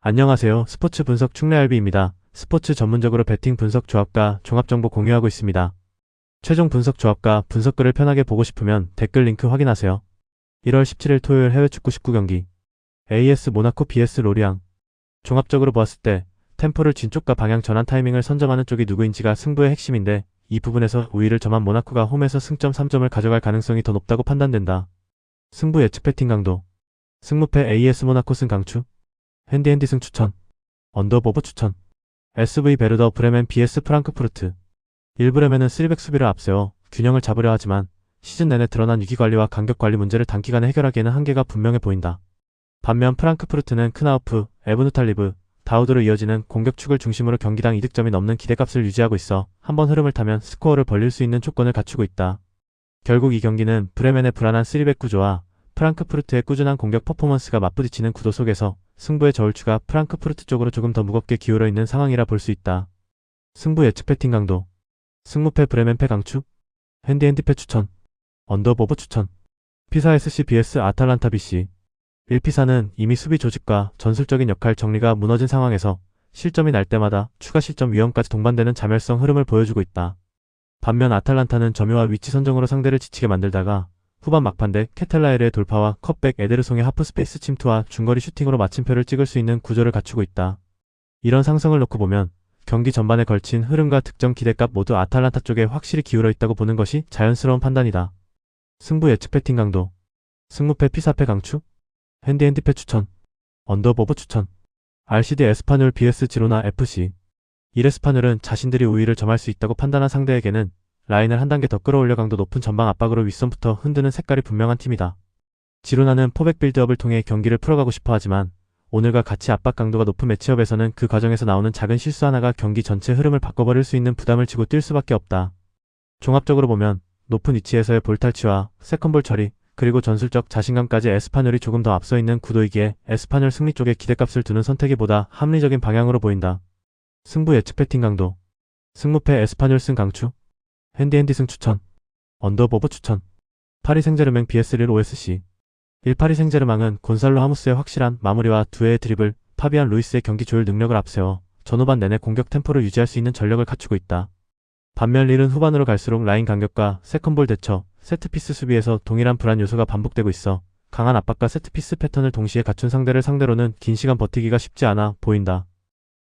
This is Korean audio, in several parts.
안녕하세요. 스포츠 분석 충래알비입니다. 스포츠 전문적으로 베팅 분석 조합과 종합정보 공유하고 있습니다. 최종 분석 조합과 분석글을 편하게 보고 싶으면 댓글 링크 확인하세요. 1월 17일 토요일 해외 축구 19경기 AS 모나코 vs 로리앙. 종합적으로 보았을 때 템포를 쥔 쪽과 방향 전환 타이밍을 선점하는 쪽이 누구인지가 승부의 핵심인데, 이 부분에서 우위를 점한 모나코가 홈에서 승점 3점을 가져갈 가능성이 더 높다고 판단된다. 승부 예측 배팅 강도. 승무패 AS 모나코 승 강추. 핸디핸디 승 추천. 언더보버 추천. SV 베르더 브레멘 vs 프랑크푸르트. 1브레멘은 3백 수비를 앞세워 균형을 잡으려 하지만 시즌 내내 드러난 위기관리와 간격관리 문제를 단기간에 해결하기에는 한계가 분명해 보인다. 반면 프랑크푸르트는 크나우프, 에브누탈리브, 다우드로 이어지는 공격축을 중심으로 경기당 이득점이 넘는 기대값을 유지하고 있어 한번 흐름을 타면 스코어를 벌릴 수 있는 조건을 갖추고 있다. 결국 이 경기는 브레멘의 불안한 3백 구조와 프랑크푸르트의 꾸준한 공격 퍼포먼스가 맞부딪히는 구도 속에서 승부의 저울추가 프랑크푸르트 쪽으로 조금 더 무겁게 기울어 있는 상황이라 볼 수 있다. 승부 예측 배팅 강도. 승무패 브레멘패 강추. 핸디핸디패 추천. 언더보버 추천. 피사 SC vs 아탈란타 BC. 1피사는 이미 수비 조직과 전술적인 역할 정리가 무너진 상황에서 실점이 날 때마다 추가 실점 위험까지 동반되는 자멸성 흐름을 보여주고 있다. 반면 아탈란타는 점유와 위치 선정으로 상대를 지치게 만들다가 후반 막판대 케텔라에르의 돌파와 컷백 에데르송의 하프스페이스 침투와 중거리 슈팅으로 마침표를 찍을 수 있는 구조를 갖추고 있다. 이런 상승을 놓고 보면 경기 전반에 걸친 흐름과 득점 기대값 모두 아탈란타 쪽에 확실히 기울어 있다고 보는 것이 자연스러운 판단이다. 승부 예측 배팅 강도. 승무패 피사패 강추. 핸디핸디패 추천. 언더보버 추천. RCD 에스파뇰 vs 지로나 FC. 1에스파뇰은 자신들이 우위를 점할 수 있다고 판단한 상대에게는 라인을 한 단계 더 끌어올려 강도 높은 전방 압박으로 윗선부터 흔드는 색깔이 분명한 팀이다. 지로나는 포백 빌드업을 통해 경기를 풀어가고 싶어 하지만 오늘과 같이 압박 강도가 높은 매치업에서는 그 과정에서 나오는 작은 실수 하나가 경기 전체 흐름을 바꿔버릴 수 있는 부담을 지고 뛸 수밖에 없다. 종합적으로 보면 높은 위치에서의 볼 탈취와 세컨볼 처리, 그리고 전술적 자신감까지 에스파뇰이 조금 더 앞서 있는 구도이기에 에스파뇰 승리 쪽에 기대값을 두는 선택이보다 합리적인 방향으로 보인다. 승부 예측 배팅 강도. 승무패 에스파뇰 승 강추. 핸디핸디 승 추천. 언더보버 추천. 파리 생제르맹 vs 릴 OSC. 1 파리 생제르맹은 곤살로 하무스의 확실한 마무리와 두회의 드리블, 파비안 루이스의 경기 조율 능력을 앞세워 전후반 내내 공격 템포를 유지할 수 있는 전력을 갖추고 있다. 반면 릴은 후반으로 갈수록 라인 간격과 세컨볼 대처, 세트피스 수비에서 동일한 불안 요소가 반복되고 있어 강한 압박과 세트피스 패턴을 동시에 갖춘 상대를 상대로는 긴 시간 버티기가 쉽지 않아 보인다.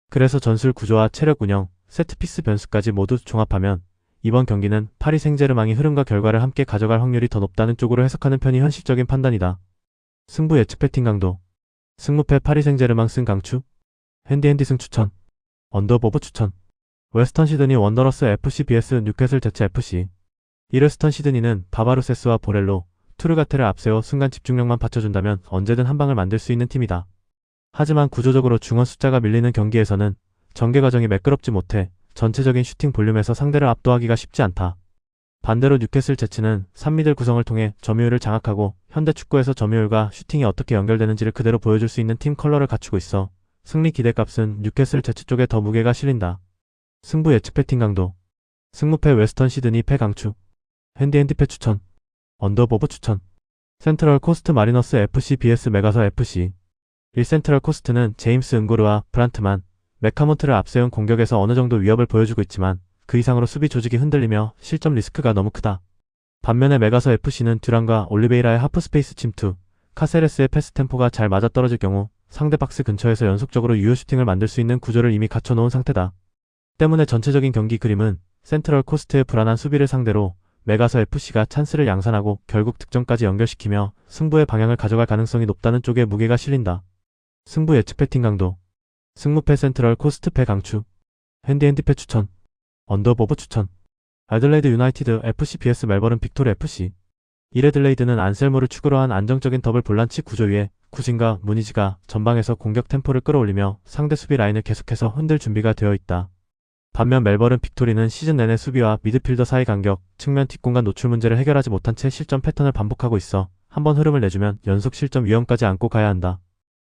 그래서 전술 구조와 체력 운영, 세트피스 변수까지 모두 종합하면 이번 경기는 파리 생제르맹이 흐름과 결과를 함께 가져갈 확률이 더 높다는 쪽으로 해석하는 편이 현실적인 판단이다. 승부 예측 배팅 강도. 승무패 파리 생제르맹 승 강추. 핸디핸디 승 추천. 언더보버 추천. 웨스턴 시드니 원더러스 FC vs 뉴캐슬 제츠 FC. 1웨스턴 시드니는 바바루세스와 보렐로, 투르가테를 앞세워 순간 집중력만 받쳐준다면 언제든 한 방을 만들 수 있는 팀이다. 하지만 구조적으로 중원 숫자가 밀리는 경기에서는 전개 과정이 매끄럽지 못해 전체적인 슈팅 볼륨에서 상대를 압도하기가 쉽지 않다. 반대로 뉴캐슬 제츠는 3미들 구성을 통해 점유율을 장악하고 현대 축구에서 점유율과 슈팅이 어떻게 연결되는지를 그대로 보여줄 수 있는 팀 컬러를 갖추고 있어 승리 기대값은 뉴캐슬 제츠 쪽에 더 무게가 실린다. 승부 예측 배팅 강도. 승무패 웨스턴 시드니 패 강추. 핸디핸디패 추천. 언더보버 추천. 센트럴 코스트 마리너스 FC vs 메가서 FC. 1 센트럴 코스트는 제임스 은고르와 브란트만, 메카몬트를 앞세운 공격에서 어느 정도 위협을 보여주고 있지만 그 이상으로 수비 조직이 흔들리며 실점 리스크가 너무 크다. 반면에 메가서 FC는 듀란과 올리베이라의 하프스페이스 침투, 카세레스의 패스 템포가 잘 맞아떨어질 경우 상대 박스 근처에서 연속적으로 유효 슈팅을 만들 수 있는 구조를 이미 갖춰놓은 상태다. 때문에 전체적인 경기 그림은 센트럴 코스트의 불안한 수비를 상대로 메가서 FC가 찬스를 양산하고 결국 득점까지 연결시키며 승부의 방향을 가져갈 가능성이 높다는 쪽에 무게가 실린다. 승부 예측 배팅 강도. 승무패 센트럴 코스트 패 강추. 핸디핸디패 추천. 언더보버 추천. 애들레이드 유나이티드 FC vs 멜버른 빅토르 FC. 1애들레이드는 안셀모를 축으로 한 안정적인 더블 볼란치 구조 위에 구진과 무니지가 전방에서 공격 템포를 끌어올리며 상대 수비 라인을 계속해서 흔들 준비가 되어 있다. 반면 멜버른 빅토리는 시즌 내내 수비와 미드필더 사이 간격, 측면 뒷공간 노출 문제를 해결하지 못한 채 실점 패턴을 반복하고 있어 한번 흐름을 내주면 연속 실점 위험까지 안고 가야 한다.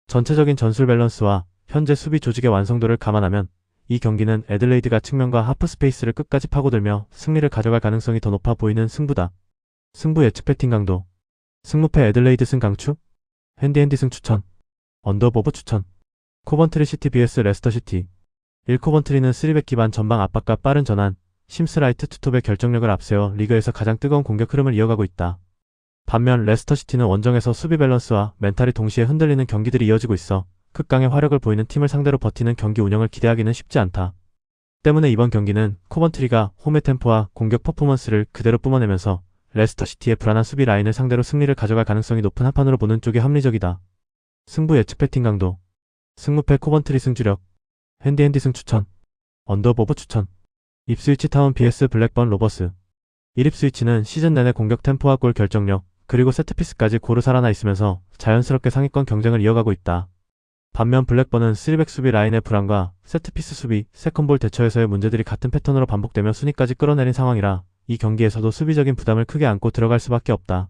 전체적인 전술 밸런스와 현재 수비 조직의 완성도를 감안하면 이 경기는 애들레이드가 측면과 하프스페이스를 끝까지 파고들며 승리를 가져갈 가능성이 더 높아 보이는 승부다. 승부 예측 배팅 강도. 승무패 애들레이드 승 강추. 핸디핸디 승 추천. 언더보버 추천. 코번트리 시티 vs 레스터 시티. 1. 코번트리는 3백 기반 전방 압박과 빠른 전환, 심스라이트 투톱의 결정력을 앞세워 리그에서 가장 뜨거운 공격 흐름을 이어가고 있다. 반면 레스터시티는 원정에서 수비 밸런스와 멘탈이 동시에 흔들리는 경기들이 이어지고 있어 극강의 화력을 보이는 팀을 상대로 버티는 경기 운영을 기대하기는 쉽지 않다. 때문에 이번 경기는 코번트리가 홈의 템포와 공격 퍼포먼스를 그대로 뿜어내면서 레스터시티의 불안한 수비 라인을 상대로 승리를 가져갈 가능성이 높은 한판으로 보는 쪽이 합리적이다. 승부 예측 배팅 강도. 승무패 코번트리 승주력. 핸디핸디 승 추천. 언더보브 추천. 입스위치 타운 vs 블랙번 로버스. 1입스위치는 시즌 내내 공격 템포와 골 결정력, 그리고 세트피스까지 고루 살아나 있으면서 자연스럽게 상위권 경쟁을 이어가고 있다. 반면 블랙번은 3백 수비 라인의 불안과 세트피스 수비, 세컨볼 대처에서의 문제들이 같은 패턴으로 반복되며 순위까지 끌어내린 상황이라 이 경기에서도 수비적인 부담을 크게 안고 들어갈 수밖에 없다.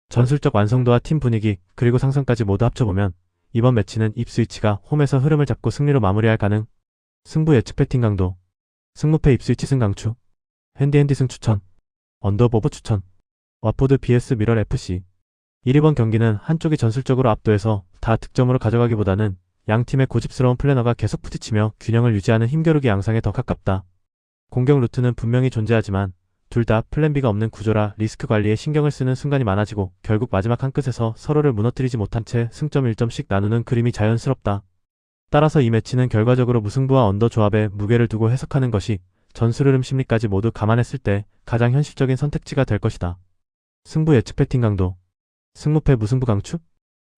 전술적 완성도와 팀 분위기, 그리고 상성까지 모두 합쳐보면 이번 매치는 입스위치가 홈에서 흐름을 잡고 승리로 마무리할 가능. 승부 예측 배팅 강도. 승무패 입스위치 승 강추. 핸디핸디 승 추천. 언더보브 추천. 와포드 vs 미럴 FC. 1이번 경기는 한쪽이 전술적으로 압도해서 다 득점으로 가져가기보다는 양 팀의 고집스러운 플래너가 계속 부딪히며 균형을 유지하는 힘겨루기 양상에 더 가깝다. 공격 루트는 분명히 존재하지만 둘 다 플랜 B가 없는 구조라 리스크 관리에 신경을 쓰는 순간이 많아지고 결국 마지막 한 끝에서 서로를 무너뜨리지 못한 채 승점 1점씩 나누는 그림이 자연스럽다. 따라서 이 매치는 결과적으로 무승부와 언더 조합에 무게를 두고 해석하는 것이 전술 흐름 심리까지 모두 감안했을 때 가장 현실적인 선택지가 될 것이다. 승부 예측 배팅 강도. 승무패 무승부 강추.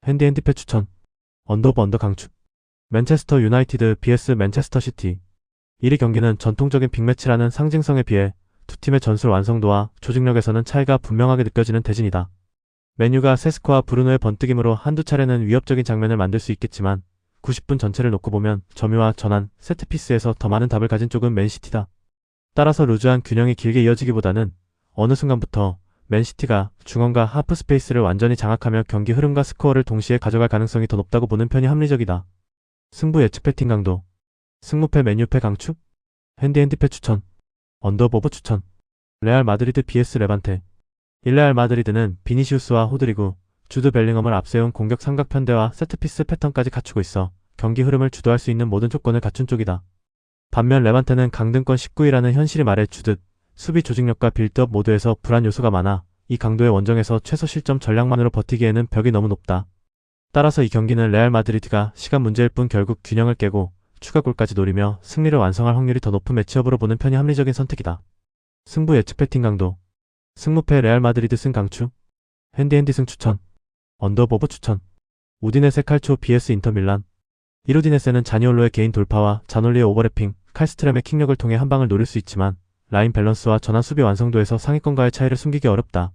핸디핸디패 추천. 언더오브 언더 강추. 맨체스터 유나이티드 vs 맨체스터 시티. 1위 경기는 전통적인 빅매치라는 상징성에 비해 두 팀의 전술 완성도와 조직력에서는 차이가 분명하게 느껴지는 대진이다. 맨유가 세스코와 브루노의 번뜩임으로 한두 차례는 위협적인 장면을 만들 수 있겠지만 90분 전체를 놓고 보면 점유와 전환, 세트피스에서 더 많은 답을 가진 쪽은 맨시티다. 따라서 루즈한 균형이 길게 이어지기보다는 어느 순간부터 맨시티가 중원과 하프 스페이스를 완전히 장악하며 경기 흐름과 스코어를 동시에 가져갈 가능성이 더 높다고 보는 편이 합리적이다. 승부 예측 배팅 강도. 승무패 맨유패 강추. 핸디핸디패 추천. 언더보브 추천. 레알 마드리드 vs 레반테. 일레알 마드리드는 비니시우스와 호드리구, 주드 벨링엄을 앞세운 공격 삼각 편대와 세트피스 패턴까지 갖추고 있어 경기 흐름을 주도할 수 있는 모든 조건을 갖춘 쪽이다. 반면 레반테는 강등권 19위라는 현실이 말해주듯 수비 조직력과 빌드업 모두에서 불안 요소가 많아 이 강도의 원정에서 최소 실점 전략만으로 버티기에는 벽이 너무 높다. 따라서 이 경기는 레알 마드리드가 시간 문제일 뿐 결국 균형을 깨고 추가골까지 노리며 승리를 완성할 확률이 더 높은 매치업으로 보는 편이 합리적인 선택이다. 승부 예측 배팅 강도. 승무패 레알 마드리드 승 강추. 핸디핸디 승 추천. 언더보브 추천. 우디네세 칼초 vs 인터밀란. 이루디네세는 자니올로의 개인 돌파와 자놀리의 오버래핑, 칼스트렘의 킥력을 통해 한방을 노릴 수 있지만 라인 밸런스와 전환 수비 완성도에서 상위권과의 차이를 숨기기 어렵다.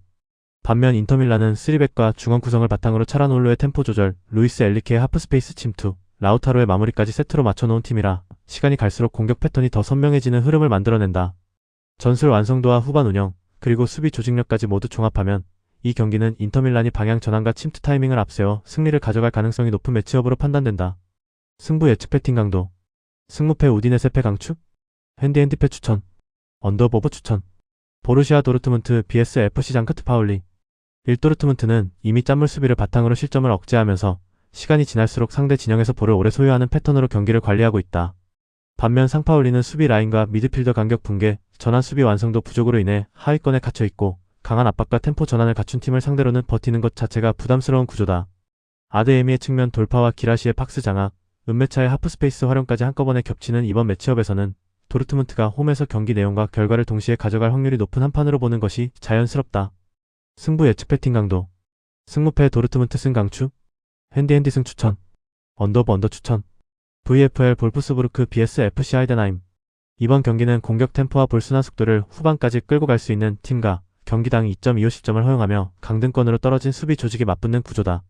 반면 인터밀란은 3백과 중원 구성을 바탕으로 차라놀로의 템포 조절, 루이스 엘리케의 하프스페이스 침투, 라우타로의 마무리까지 세트로 맞춰놓은 팀이라 시간이 갈수록 공격 패턴이 더 선명해지는 흐름을 만들어낸다. 전술 완성도와 후반 운영, 그리고 수비 조직력까지 모두 종합하면 이 경기는 인터밀란이 방향 전환과 침투 타이밍을 앞세워 승리를 가져갈 가능성이 높은 매치업으로 판단된다. 승부 예측 배팅 강도. 승무패 우디네세 패 강추. 핸디핸디패 추천. 언더보브 추천. 보르시아 도르트문트 vs FC 장크트 파울리. 1도르트문트는 이미 짠물 수비를 바탕으로 실점을 억제하면서 시간이 지날수록 상대 진영에서 볼을 오래 소유하는 패턴으로 경기를 관리하고 있다. 반면 상파울리는 수비 라인과 미드필더 간격 붕괴, 전환 수비 완성도 부족으로 인해 하위권에 갇혀있고 강한 압박과 템포 전환을 갖춘 팀을 상대로는 버티는 것 자체가 부담스러운 구조다. 아드에미의 측면 돌파와 기라시의 팍스 장악, 은메차의 하프스페이스 활용까지 한꺼번에 겹치는 이번 매치업에서는 도르트문트가 홈에서 경기 내용과 결과를 동시에 가져갈 확률이 높은 한판으로 보는 것이 자연스럽다. 승부 예측 배팅 강도. 승무패 도르트문트 승 강추. 핸디핸디 승 추천. 언더오브 언더 추천. VFL 볼프스부르크 vs FC 하이덴하임. 이번 경기는 공격 템포와 볼 순환 속도를 후반까지 끌고 갈 수 있는 팀과 경기당 2.25실점을 허용하며 강등권으로 떨어진 수비 조직에 맞붙는 구조다.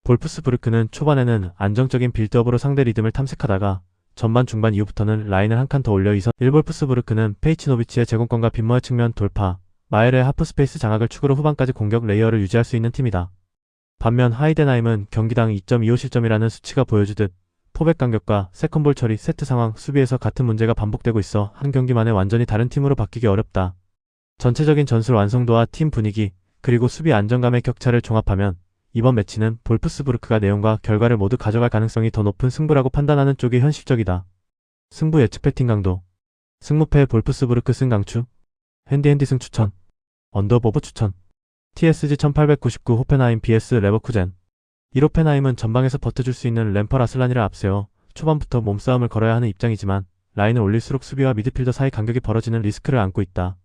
볼프스부르크는 초반에는 안정적인 빌드업으로 상대 리듬을 탐색하다가 전반 중반 이후부터는 라인을 한 칸 더 올려 1볼프스부르크는 페이치노비치의 제공권과 빈머의 측면 돌파, 마엘의 하프스페이스 장악을 축으로 후반까지 공격 레이어를 유지할 수 있는 팀이다. 반면 하이덴하임은 경기당 2.25실점이라는 수치가 보여주듯 포백 간격과 세컨볼 처리, 세트 상황, 수비에서 같은 문제가 반복되고 있어 한 경기만에 완전히 다른 팀으로 바뀌기 어렵다. 전체적인 전술 완성도와 팀 분위기, 그리고 수비 안정감의 격차를 종합하면 이번 매치는 볼프스부르크가 내용과 결과를 모두 가져갈 가능성이 더 높은 승부라고 판단하는 쪽이 현실적이다. 승부 예측 배팅 강도. 승무패 볼프스부르크 승 강추. 핸디핸디 승 추천. 언더보브 추천. TSG 1899 호펜하임 vs 레버쿠젠. 1 호펜하임은 전방에서 버텨줄 수 있는 램펄 아슬란이를 앞세워 초반부터 몸싸움을 걸어야 하는 입장이지만 라인을 올릴수록 수비와 미드필더 사이 간격이 벌어지는 리스크를 안고 있다.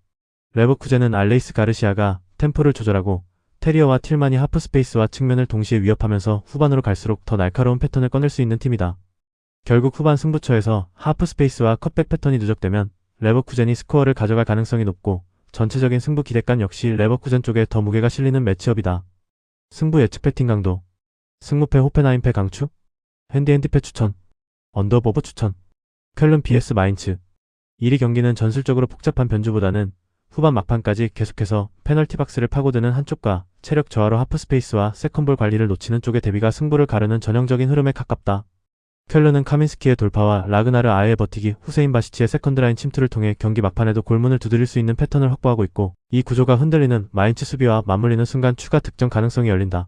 레버쿠젠은 알레이스 가르시아가 템포를 조절하고 테리어와 틸만이 하프스페이스와 측면을 동시에 위협하면서 후반으로 갈수록 더 날카로운 패턴을 꺼낼 수 있는 팀이다. 결국 후반 승부처에서 하프스페이스와 컷백 패턴이 누적되면 레버쿠젠이 스코어를 가져갈 가능성이 높고 전체적인 승부 기대감 역시 레버쿠젠 쪽에 더 무게가 실리는 매치업이다. 승부 예측 배팅 강도. 승무패 호펜하임패 강추. 핸디핸디패 추천. 언더보브 추천. 쾰른 vs 마인츠. 1위 경기는 전술적으로 복잡한 변주보다는 후반 막판까지 계속해서 페널티 박스를 파고드는 한쪽과 체력 저하로 하프스페이스와 세컨볼 관리를 놓치는 쪽의 대비가 승부를 가르는 전형적인 흐름에 가깝다. 쾰른은 카민스키의 돌파와 라그나르 아예의 버티기, 후세인 바시치의 세컨드라인 침투를 통해 경기 막판에도 골문을 두드릴 수 있는 패턴을 확보하고 있고, 이 구조가 흔들리는 마인츠 수비와 맞물리는 순간 추가 득점 가능성이 열린다.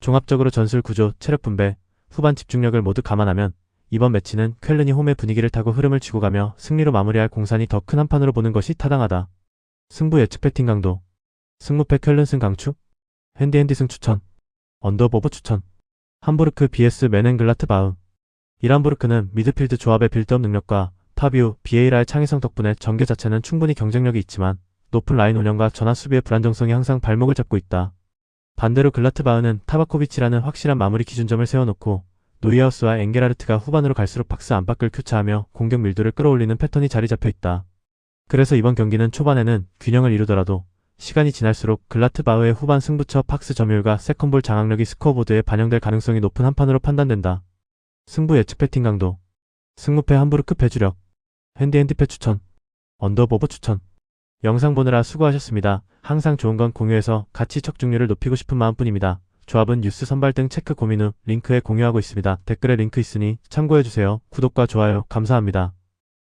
종합적으로 전술 구조, 체력 분배, 후반 집중력을 모두 감안하면 이번 매치는 쾰른이 홈의 분위기를 타고 흐름을 쥐고 가며 승리로 마무리할 공산이 더 큰 한판으로 보는 것이 타당하다. 승부 예측 배팅 강도. 승무패 쾰른 승 강추. 핸디핸디 승 추천. 언더보브 추천. 함부르크 vs 메넨글라트바흐. 이란부르크는 미드필드 조합의 빌드업 능력과 파비우, 비에이라의 창의성 덕분에 전개 자체는 충분히 경쟁력이 있지만 높은 라인 운영과 전환 수비의 불안정성이 항상 발목을 잡고 있다. 반대로 글라트바흐는 타바코비치라는 확실한 마무리 기준점을 세워놓고 노이하우스와 엥게라르트가 후반으로 갈수록 박스 안팎을 교차하며 공격 밀도를 끌어올리는 패턴이 자리 잡혀 있다. 그래서 이번 경기는 초반에는 균형을 이루더라도 시간이 지날수록 글라트바흐의 후반 승부처 박스 점유율과 세컨볼 장악력이 스코어보드에 반영될 가능성이 높은 한판으로 판단된다. 승부 예측 배팅 강도. 승무패 함부르크 패주력. 핸디핸디패 추천. 언더보브 추천. 영상 보느라 수고하셨습니다. 항상 좋은 건 공유해서 같이 척중률을 높이고 싶은 마음뿐입니다. 조합은 뉴스 선발 등 체크 고민 후 링크에 공유하고 있습니다. 댓글에 링크 있으니 참고해주세요. 구독과 좋아요 감사합니다.